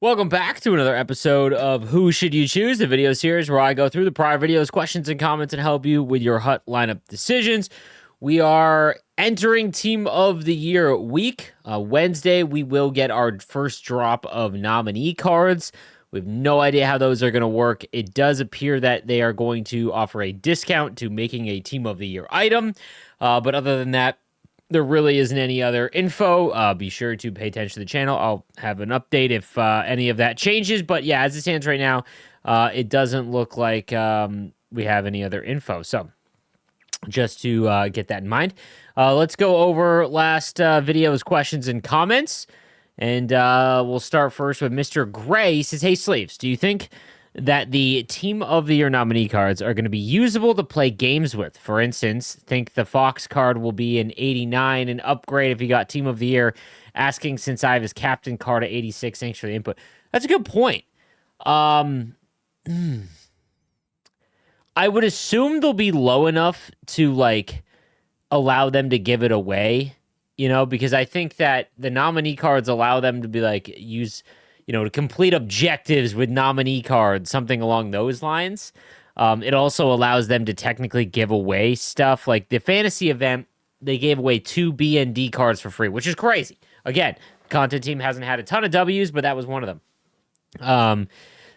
Welcome back to another episode of Who Should You Choose, the video series where I go through the prior videos, questions, and comments and help you with your HUT lineup decisions. We are entering Team of the Year week. Wednesday, we will get our first drop of nominee cards. We have no idea how those are going to work. It does appear that they are going to offer a discount to making a Team of the Year item. But other than that, there really isn't any other info. Be sure to pay attention to the channel. I'll have an update if any of that changes. But yeah, as it stands right now, it doesn't look like we have any other info. So just to get that in mind, let's go over last video's questions and comments. And we'll start first with Mr. Gray. He says, hey, Sleeves, do you think that the Team of the Year nominee cards are going to be usable to play games with? For instance, think the Fox card will be an 89 and upgrade if you got Team of the Year. Asking since I have his captain card at 86. Thanks for the input. That's a good point. I would assume they'll be low enough to like allow them to give it away, you know, because I think that the nominee cards allow them to be like to complete objectives with nominee cards, something along those lines. It also allows them to technically give away stuff. Like the fantasy event, they gave away 2 B and D cards for free, which is crazy. Again, content team hasn't had a ton of W's, but that was one of them.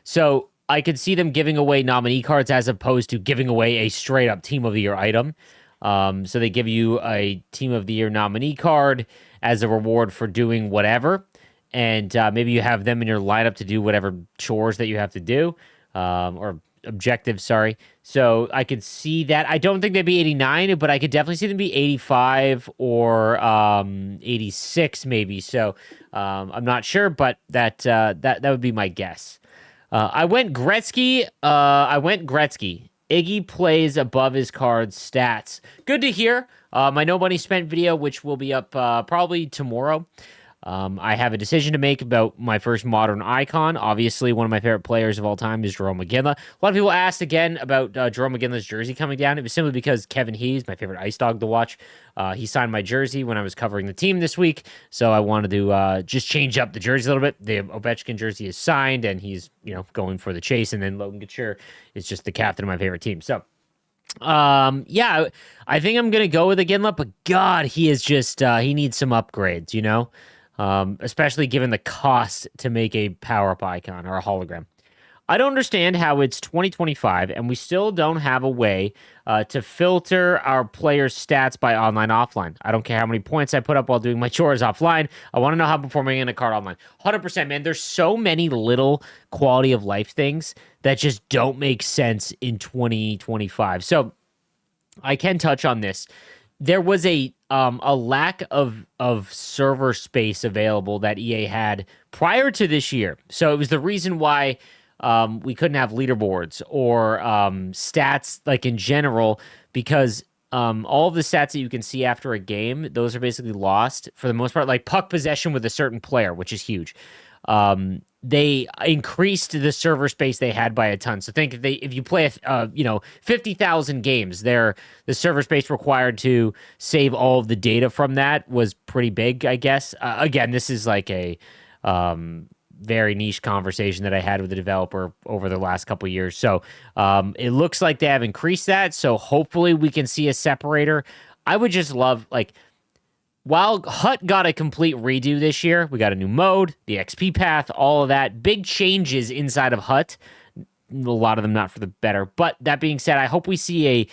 So I could see them giving away nominee cards as opposed to giving away a straight up Team of the Year item. So they give you a Team of the Year nominee card as a reward for doing whatever. And maybe you have them in your lineup to do whatever chores that you have to do, or objectives, sorry. So I could see that. I don't think they'd be 89, but I could definitely see them be 85 or 86 maybe. So I'm not sure, but that would be my guess. I went Gretzky. Iggy plays above his card's stats. Good to hear. My No Money Spent video, which will be up probably tomorrow. I have a decision to make about my first modern icon. Obviously, one of my favorite players of all time is Jarome Iginla. A lot of people asked again about Jarome Iginla's jersey coming down. It was simply because Kevin Hees, my favorite ice dog to watch, he signed my jersey when I was covering the team this week. So I wanted to just change up the jersey a little bit. The Ovechkin jersey is signed, and he's going for the chase. And then Logan Couture is just the captain of my favorite team. So yeah, I think I'm gonna go with Iginla, but God, he is just he needs some upgrades, especially given the cost to make a power-up icon or a hologram. I don't understand how it's 2025 and we still don't have a way to filter our players' stats by online offline. I don't care how many points I put up while doing my chores offline. I want to know how I'm performing in a card online. 100%, man. There's so many little quality of life things that just don't make sense in 2025. So I can touch on this. There was a lack of server space available that EA had prior to this year. So it was the reason why we couldn't have leaderboards or stats like in general, because all of the stats that you can see after a game, those are basically lost for the most part, like puck possession with a certain player, which is huge. They increased the server space they had by a ton. So think if you play 50,000 games, the server space required to save all of the data from that was pretty big, I guess. Again, this is like a very niche conversation that I had with the developer over the last couple of years. So it looks like they have increased that. So hopefully we can see a separator. I would just love, like, while HUT got a complete redo this year, we got a new mode, the XP path, all of that. Big changes inside of HUT. A lot of them not for the better. But that being said, I hope we see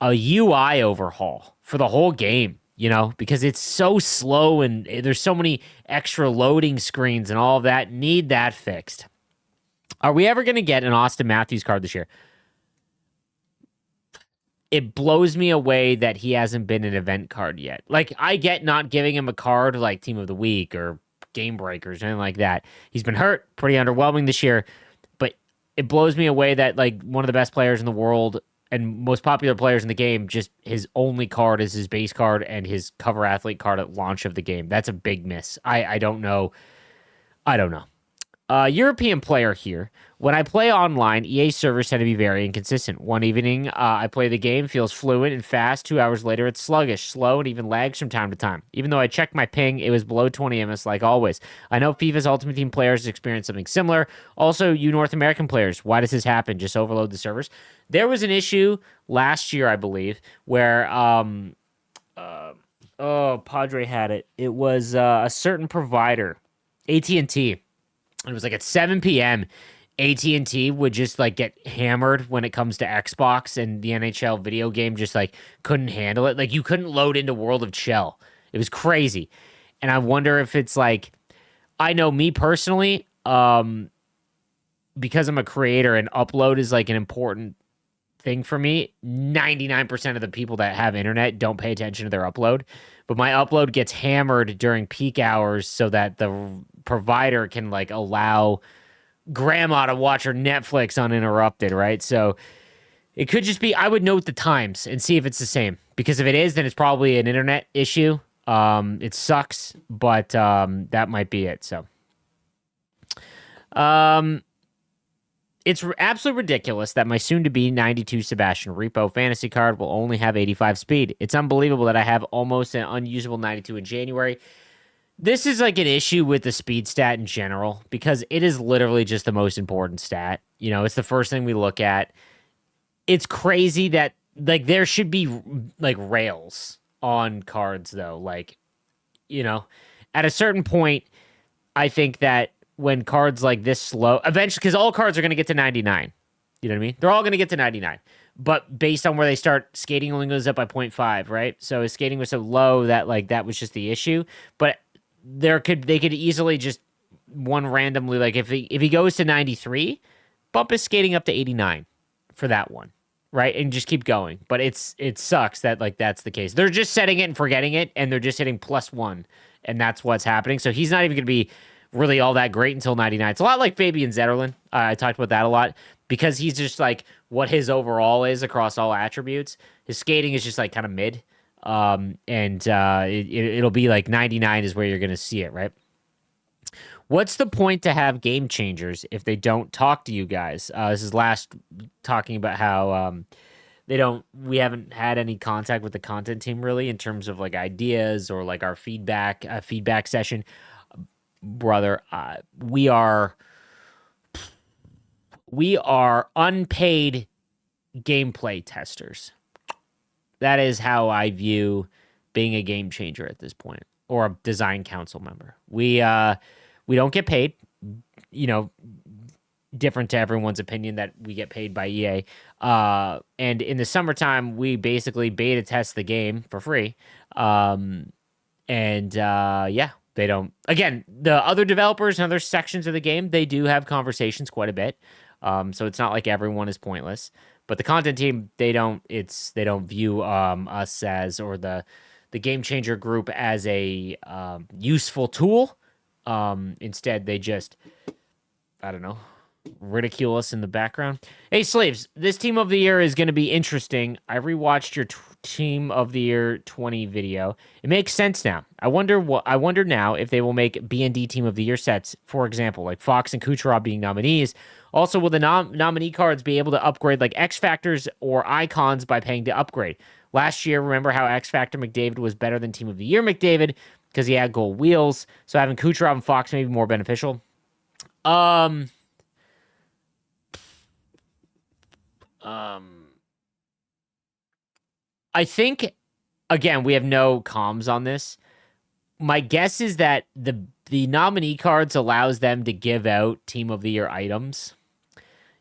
a UI overhaul for the whole game, because it's so slow and there's so many extra loading screens and all of that. Need that fixed. Are we ever going to get an Austin Matthews card this year? It blows me away that he hasn't been an event card yet. Like, I get not giving him a card like Team of the Week or Game Breakers or anything like that. He's been hurt, pretty underwhelming this year, but it blows me away that, like, one of the best players in the world and most popular players in the game, just his only card is his base card and his cover athlete card at launch of the game. That's a big miss. I don't know. I don't know. European player here. When I play online, EA servers tend to be very inconsistent. One evening, I play the game, feels fluent and fast. 2 hours later, it's sluggish, slow, and even lags from time to time. Even though I checked my ping, it was below 20 ms like always. I know FIFA's Ultimate Team players experience something similar. Also, you North American players, why does this happen? Just overload the servers. There was an issue last year, I believe, where oh, Padre had it. It was a certain provider, AT&T. It was like at 7 p.m. AT&T would just like get hammered when it comes to Xbox, and the NHL video game just like couldn't handle it. Like you couldn't load into World of Shell. It was crazy. And I wonder if it's like, I know me personally, because I'm a creator and upload is like an important thing for me. 99% of the people that have internet don't pay attention to their upload, but my upload gets hammered during peak hours so that the provider can like allow grandma to watch her Netflix uninterrupted, right? So it could just be, I would note the times and see if it's the same, because if it is, then it's probably an internet issue. It sucks, but that might be it. So um it's absolutely ridiculous that my soon-to-be 92 Sebastian Repo fantasy card will only have 85 speed. It's unbelievable that I have almost an unusable 92 in January. This is like an issue with the speed stat in general, because it is literally just the most important stat. You know, it's the first thing we look at. It's crazy that like there should be like rails on cards though. Like, you know, at a certain point, I think that when cards like this slow, eventually, because all cards are going to get to 99. You know what I mean? They're all going to get to 99. But based on where they start, skating only goes up by 0.5, right? So his skating was so low that like that was just the issue. But they could easily just one randomly, like if he goes to 93, bump his skating up to 89 for that one, right? And just keep going. But it sucks that like that's the case. They're just setting it and forgetting it, and they're just hitting +1, and that's what's happening. So he's not even going to be really all that great until 99. It's a lot like Fabian Zetterlund. I talked about that a lot, because he's just like what his overall is across all attributes. His skating is just like kind of mid. It'll be like 99 is where you're going to see it, right? What's the point to have game changers if they don't talk to you guys? This is last talking about how we haven't had any contact with the content team really in terms of like ideas or like our feedback session. Brother, we are unpaid gameplay testers. That is how I view being a game changer at this point, or a design council member. We don't get paid, you know, different to everyone's opinion that we get paid by EA. And in the summertime, we basically beta test the game for free. Yeah, they don't. Again, the other developers and other sections of the game, they do have conversations quite a bit. So it's not like everyone is pointless. But the content team, they don't view us as, or the game changer group as a useful tool. Instead, they just, I don't know, ridicule us in the background. Hey, Slaves, this Team of the Year is going to be interesting. I rewatched your Team of the Year 20 video. It makes sense now. I wonder now if they will make B&D Team of the Year sets, for example, like Fox and Kucherov being nominees. Also, will the nominee cards be able to upgrade like X Factors or icons by paying to upgrade? Last year, remember how X Factor McDavid was better than Team of the Year McDavid because he had gold wheels. So having Kucherov and Fox may be more beneficial. I think, again, we have no comms on this. My guess is that the nominee cards allows them to give out Team of the Year items,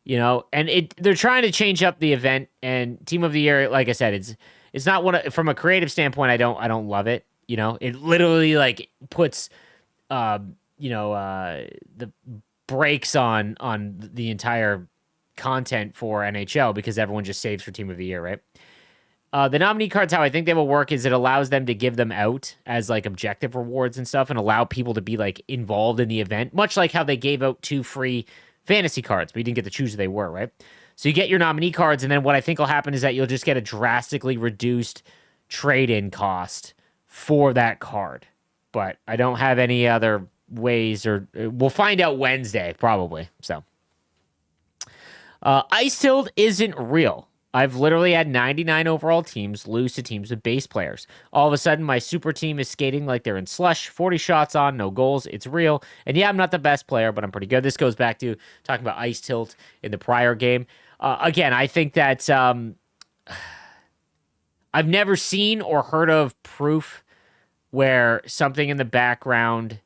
you know, and they're trying to change up the event, and Team of the Year, like I said, it's not from a creative standpoint. I don't love it. You know, it literally like puts, the brakes on the entire content for NHL because everyone just saves for Team of the Year, right? The nominee cards, how I think they will work is it allows them to give them out as like objective rewards and stuff, and allow people to be like involved in the event, much like how they gave out 2 free fantasy cards, but you didn't get to choose who they were, right? So you get your nominee cards, and then what I think will happen is that you'll just get a drastically reduced trade-in cost for that card. But I don't have any other ways, or we'll find out Wednesday probably. So, Ice Tilt isn't real. I've literally had 99 overall teams lose to teams with base players. All of a sudden, my super team is skating like they're in slush, 40 shots on, no goals. It's real. And yeah, I'm not the best player, but I'm pretty good. This goes back to talking about Ice Tilt in the prior game. Again, I think that I've never seen or heard of proof where something in the background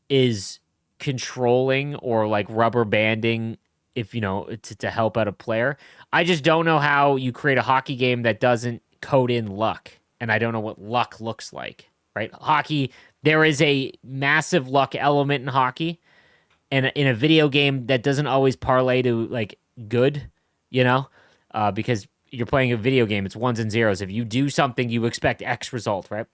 is controlling or like rubber banding, if you know, to help out a player. I just don't know how you create a hockey game that doesn't code in luck, and I don't know what luck looks like, right? Hockey, there is a massive luck element in hockey, and in a video game that doesn't always parlay to like good, you know, because you're playing a video game, it's ones and zeros. If you do something, you expect X result, right?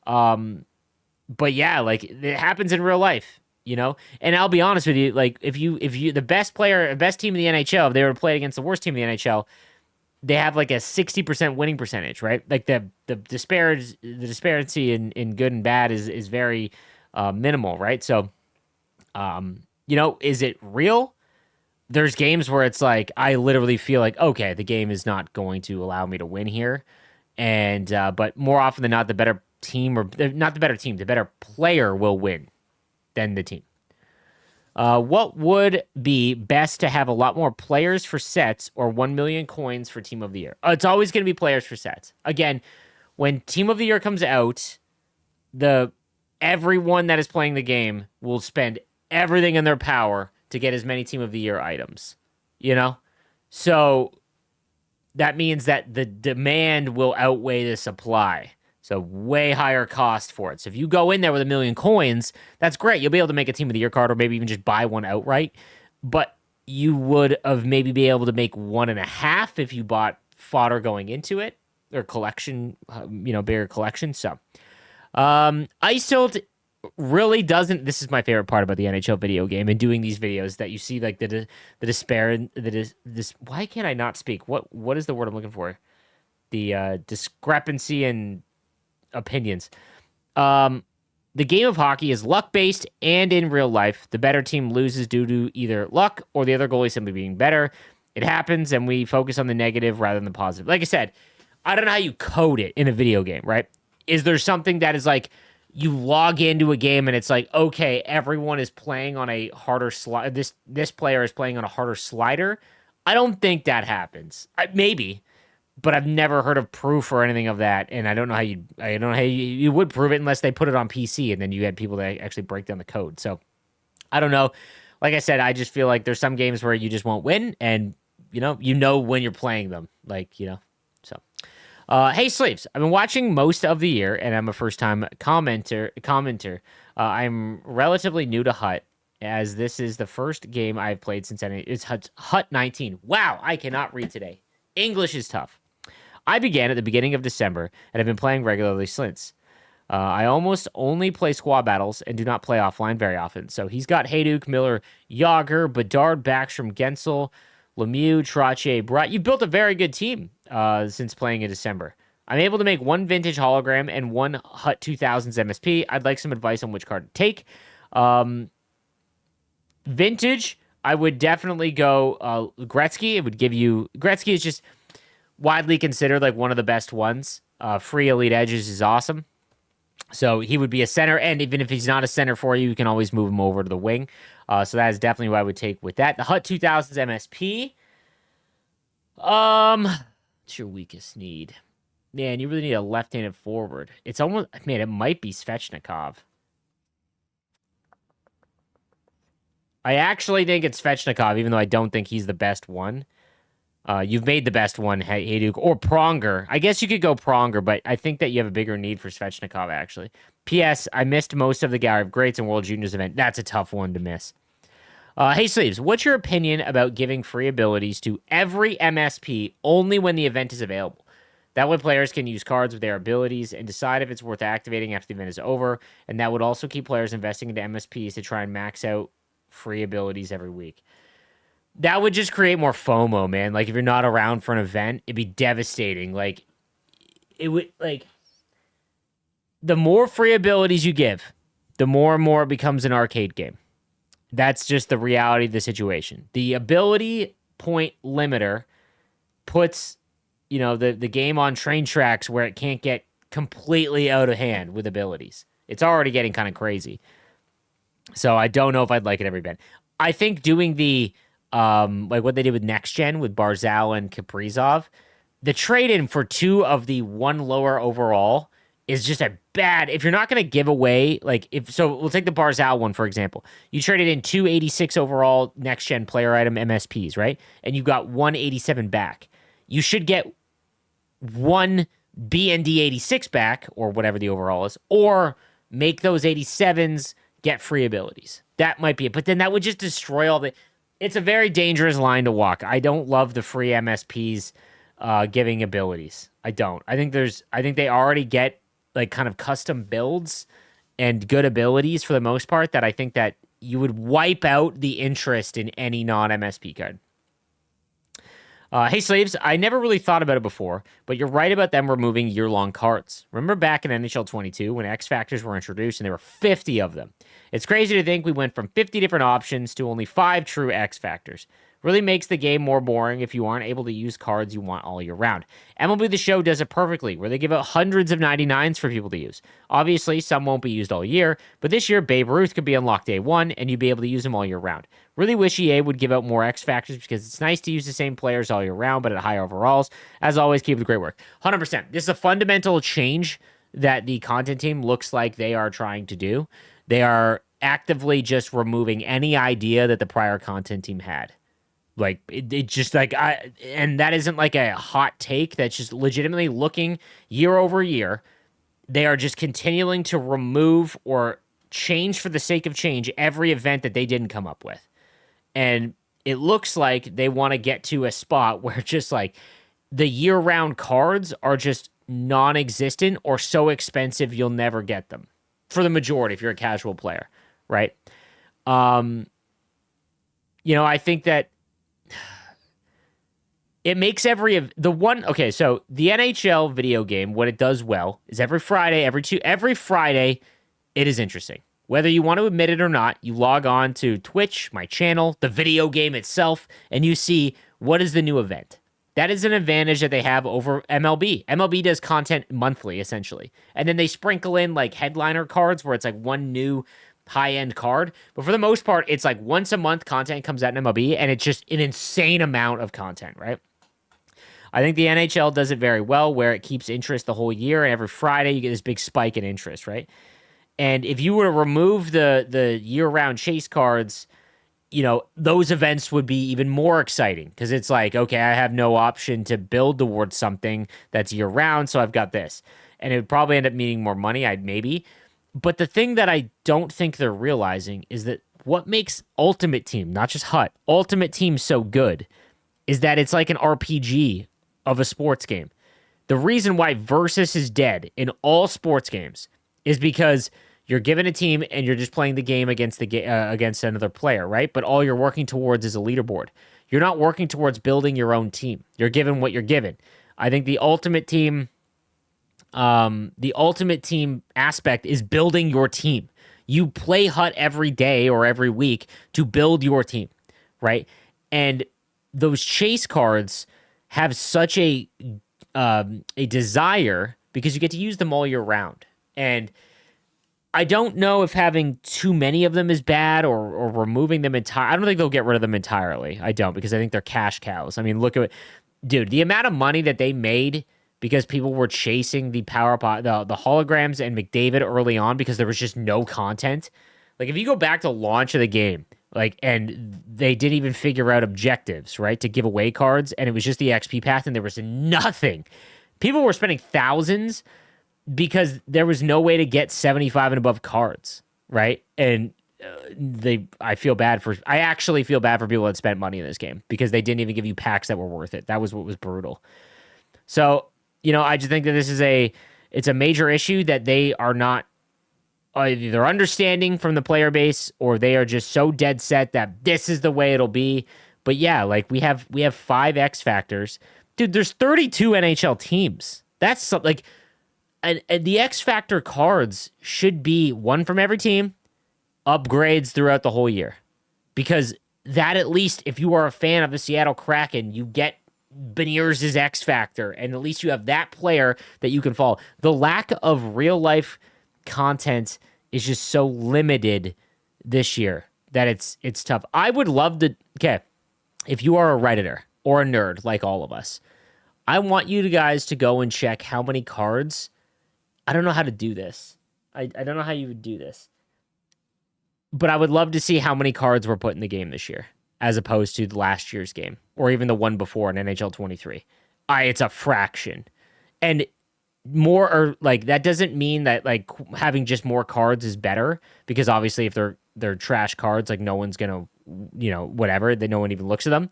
But yeah, like it happens in real life, you know. And I'll be honest with you, like if you the best player, best team in the NHL, if they were to play against the worst team in the NHL, they have like a 60% winning percentage, right? Like the disparity in good and bad is very minimal, right? So, you know, is it real? There's games where it's like I literally feel like, okay, the game is not going to allow me to win here, and but more often than not, the better team, or not the better team, the better player will win than the team. What would be best to have a lot more players for sets or 1 million coins for Team of the Year? It's always going to be players for sets. Again, when Team of the Year comes out, everyone that is playing the game will spend everything in their power to get as many Team of the Year items, you know? So that means that the demand will outweigh the supply. So way higher cost for it. So if you go in there with 1 million coins, that's great. You'll be able to make a Team of the Year card, or maybe even just buy one outright. But you would have maybe be able to make 1.5 if you bought fodder going into it, or collection, bigger collection. So Ice Tilt really doesn't. This is my favorite part about the NHL video game and doing these videos, that you see like the despair, this. Why can't I not speak? What is the word I'm looking for? The discrepancy in opinions. The game of hockey is luck-based, and in real life, the better team loses due to either luck or the other goalie simply being better. It happens, and we focus on the negative rather than the positive. Like I said, I don't know how you code it in a video game, right? Is there something that is like, you log into a game and it's like, okay, everyone is playing on a harder slide. This player is playing on a harder slider? I don't think that happens. Maybe. But I've never heard of proof or anything of that, and I don't know how you would prove it unless they put it on PC, and then you had people that actually break down the code. So I don't know. Like I said, I just feel like there's some games where you just won't win, and you know when you're playing them, like So, hey Sleeves, I've been watching most of the year, and I'm a first time commenter. I'm relatively new to Hut, as this is the first game I've played since it's Hut 19. Wow, I cannot read today. English is tough. I began at the beginning of December and have been playing regularly since. I almost only play squad battles and do not play offline very often. So he's got Hayduk, Miller, Yager, Bedard, Backstrom, Gensel, Lemieux, Trottier, Brat. You've built a very good team since playing in December. I'm able to make one vintage hologram and one Hut 2000s MSP. I'd like some advice on which card to take. Vintage, I would definitely go Gretzky. It would give you... Gretzky is just widely considered like one of the best ones. Free elite edges is awesome. So he would be a center, and even if he's not a center for you, you can always move him over to the wing. So that is definitely what I would take with that. The Hut 2000s MSP. What's your weakest need? Man, you really need a left-handed forward. It's almost... Man, it might be Svechnikov. I actually think it's Svechnikov, even though I don't think he's the best one. You've made the best one, Hayduk, or Pronger. I guess you could go Pronger, but I think that you have a bigger need for Svechnikov, actually. P.S. I missed most of the Gallery of Greats and World Juniors event. That's a tough one to miss. Hey, Sleeves, what's your opinion about giving free abilities to every MSP only when the event is available? That way players can use cards with their abilities and decide if it's worth activating after the event is over, and that would also keep players investing into MSPs to try and max out free abilities every week. That would just create more FOMO, man. Like, if you're not around for an event, it'd be devastating. Like, it would, like, the more free abilities you give, the more and more it becomes an arcade game. That's just the reality of the situation. The ability point limiter puts, the game on train tracks where it can't get completely out of hand with abilities. It's already getting kind of crazy. So I don't know if I'd like it every bit. I think doing the like what they did with Next Gen with Barzal and Kaprizov, the trade in for 2 of the 1 lower overall is just a bad. If you're not going to give away, we'll take the Barzal one for example. You traded in 2 86 overall Next Gen player item MSPs, right? And you got 187 back. You should get 1 BND 86 back, or whatever the overall is, or make those 87s get free abilities. That might be it. But then that would just destroy all the. It's a very dangerous line to walk. I don't love the free MSPs giving abilities. I don't. I think they already get like kind of custom builds and good abilities for the most part that I think that you would wipe out the interest in any non-MSP card. Hey, Slaves, I never really thought about it before, but you're right about them removing year-long cards. Remember back in NHL 22 when X Factors were introduced and there were 50 of them? It's crazy to think we went from 50 different options to only 5 true X Factors. Really makes the game more boring if you aren't able to use cards you want all year round. MLB The Show does it perfectly, where they give out hundreds of 99s for people to use. Obviously, some won't be used all year, but this year, Babe Ruth could be unlocked day 1, and you'd be able to use them all year round. Really wish EA would give out more X Factors because it's nice to use the same players all year round, but at higher overalls. As always, keep up the great work. 100%. This is a fundamental change that the content team looks like they are trying to do. They are actively just removing any idea that the prior content team had. Like it just like and that isn't like a hot take. That's just legitimately looking year over year. They are just continuing to remove or change for the sake of change every event that they didn't come up with. And it looks like they want to get to a spot where just like the year-round cards are just non-existent or so expensive you'll never get them. For the majority, if you're a casual player, right? I think that it makes so the NHL video game, what it does well is every Friday, every Friday, it is interesting. Whether you want to admit it or not, you log on to Twitch, my channel, the video game itself, and you see what is the new event. That is an advantage that they have over MLB. MLB does content monthly, essentially. And then they sprinkle in like headliner cards where it's like one new high-end card. But for the most part, it's like once a month content comes out in MLB, and it's just an insane amount of content, right? I think the NHL does it very well where it keeps interest the whole year, and every Friday you get this big spike in interest, right? And if you were to remove the year-round chase cards, those events would be even more exciting because it's like, okay, I have no option to build towards something that's year-round, so I've got this. And it would probably end up meaning more money, maybe. But the thing that I don't think they're realizing is that what makes Ultimate Team, not just HUT, Ultimate Team so good is that it's like an RPG of a sports game. The reason why Versus is dead in all sports games is because you're given a team and you're just playing the game against against another player, right? But all you're working towards is a leaderboard. You're not working towards building your own team. You're given what you're given. I think the ultimate team aspect is building your team. You play HUT every day or every week to build your team, right? And those chase cards have such a desire because you get to use them all year round. And I don't know if having too many of them is bad or removing them entirely. I don't think they'll get rid of them entirely. I don't, because I think they're cash cows. I mean, look at it. Dude, the amount of money that they made because people were chasing the the holograms and McDavid early on because there was just no content. Like, if you go back to launch of the game, and they didn't even figure out objectives, right, to give away cards, and it was just the XP path, and there was nothing. People were spending thousands because there was no way to get 75 and above cards, right? And I actually feel bad for people that spent money in this game because they didn't even give you packs that were worth it. That was what was brutal. So, I just think that it's a major issue that they are not either understanding from the player base, or they are just so dead set that this is the way it'll be. But yeah, like we have 5 X Factors. Dude, there's 32 NHL teams. That's like and the X Factor cards should be one from every team, upgrades throughout the whole year. Because that, at least, if you are a fan of the Seattle Kraken, you get Beniers' X Factor, and at least you have that player that you can follow. The lack of real life content is just so limited this year that it's tough. I would love to. Okay, if you are a Redditor or a nerd like all of us, I want you guys to go and check how many cards. I don't know how to do this. I don't know how you would do this. But I would love to see how many cards were put in the game this year, as opposed to last year's game, or even the one before in NHL 23. It's a fraction. And more, or like, that doesn't mean that like having just more cards is better, because obviously if they're trash cards, like no one's gonna, whatever, that no one even looks at them.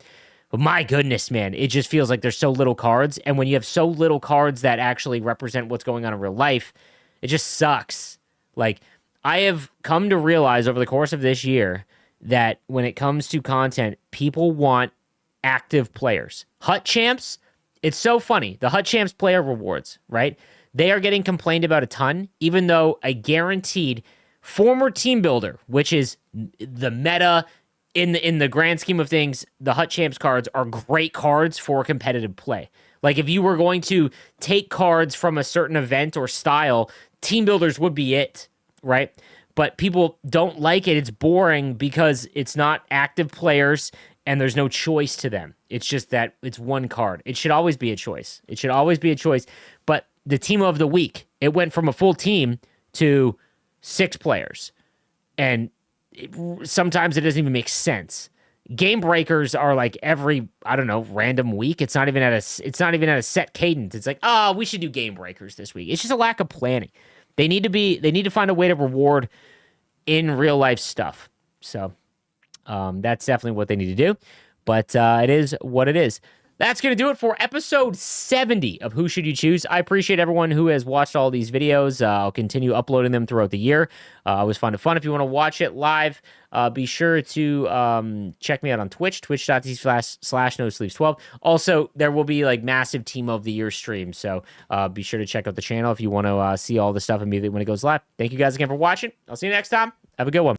But my goodness, man, it just feels like there's so little cards, and when you have so little cards that actually represent what's going on in real life, it just sucks. Like, I have come to realize over the course of this year that when it comes to content, people want active players. Hut Champs, it's so funny. The Hut Champs player rewards, right? They are getting complained about a ton, even though a guaranteed former team builder, which is the meta in the grand scheme of things, the Hut Champs cards are great cards for competitive play. Like, if you were going to take cards from a certain event or style, team builders would be it. Right? But people don't like it. It's boring because it's not active players and there's no choice to them. It's just that it's one card. It should always be a choice. It should always be a choice. But the team of the week, it went from a full team to 6 players. And sometimes it doesn't even make sense. Game breakers are like every, I don't know, random week. It's not even at a set cadence. It's like, we should do game breakers this week. It's just a lack of planning. They need to find a way to reward in real life stuff. So that's definitely what they need to do. But it is what it is. That's going to do it for episode 70 of Who Should You Choose. I appreciate everyone who has watched all these videos. I'll continue uploading them throughout the year. It was fun. If you want to watch it live, be sure to check me out on Twitch, twitch.tv/NoSleeps12. Also, there will be like massive Team of the Year streams, so be sure to check out the channel if you want to see all the stuff immediately when it goes live. Thank you guys again for watching. I'll see you next time. Have a good one.